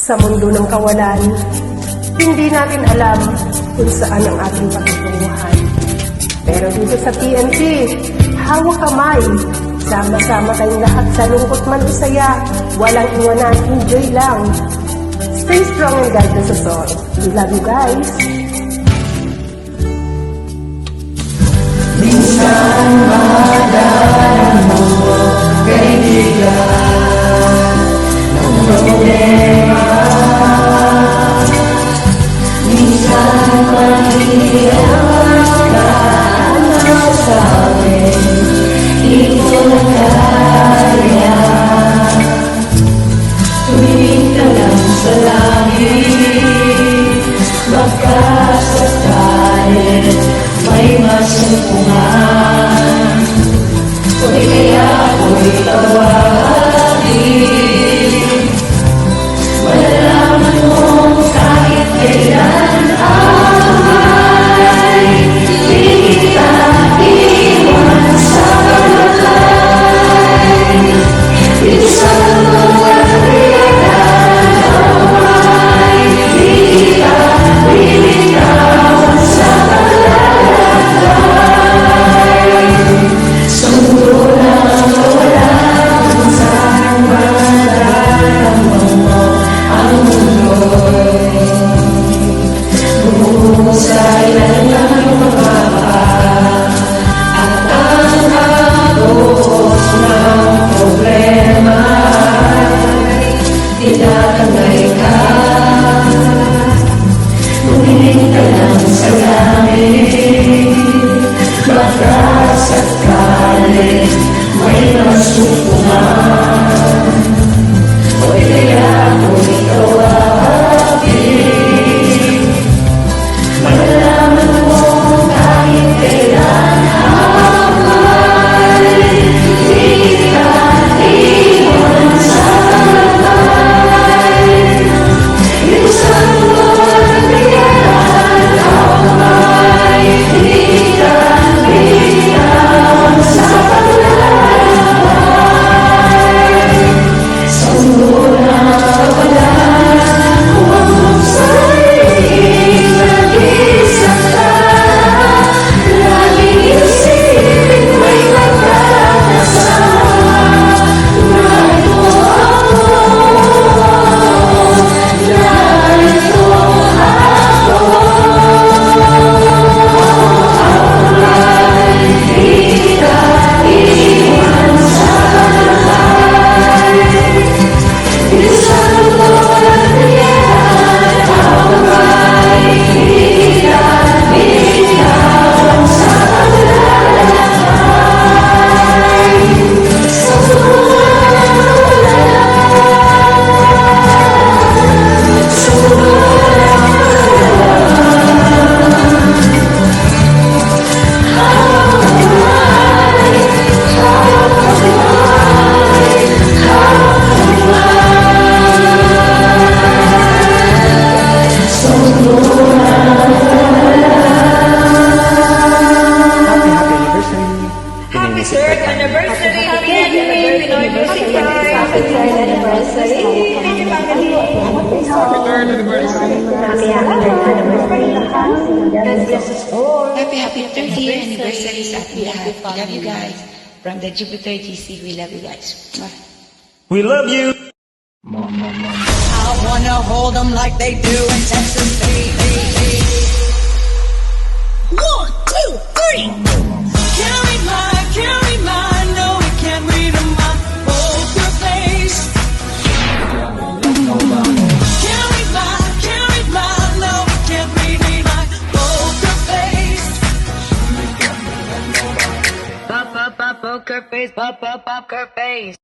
Sa mundo ng kawalan, hindi natin alam kung saan ang ating patutunguhan. Pero dito sa PNP, hawak kamay, sama-sama tayong lahat sa lungkot man o saya, walang iwanan, enjoy lang. Stay strong and God bless us all. We love you guys. Minsan madamo kaibigan ng problema. Minsan mahirap ka na sa akin, di ko na kaya. Tumingin ka lang sa langit, baka sakalit may masumpungan. Kung kaya ako'y tawagin, malalaman mong kahit kailan ay di kita iwan sa kalakay. Dito sa lugar ay di kita binitawan sa kalakay. Sa mundo na wala kung saan madaramdaman mo ang mundo'y bumuhusay na ng mababa at ang hapos ng problema ay tinatangay ka. Tumingin ka lang sa langit, baka sakalit may masumpungan. O kaya ako'y tawagin, malalaman mo kahit kailan ay di kita iwan sa kalakay. Dito sa mundo ng bigyan ay di kita binitawan sa kalakay. Sa mundo na wala, huwag mong sa'yo'y nag-isa ka. Laging isipin may magkakasama. Narito ako, narito ako. Ay di kita iwan sa kalakay. Dito sa lugar ng bigyan ay di kita binitawan sa kalakay. Sa mundo na wala, sa mundo na Happy third anniversary! Happy anniversary! Happy third anniversary! Happy 30th anniversary sa ating lahat. Love you guys. From the Jupiter GC, we love you guys. we love you. I wanna hold them like they do in Texas, baby. 1, 2, 3. Carry my, no, we can't read my poker face. Carry my, no, we can't read my poker face. Poker face, poker face.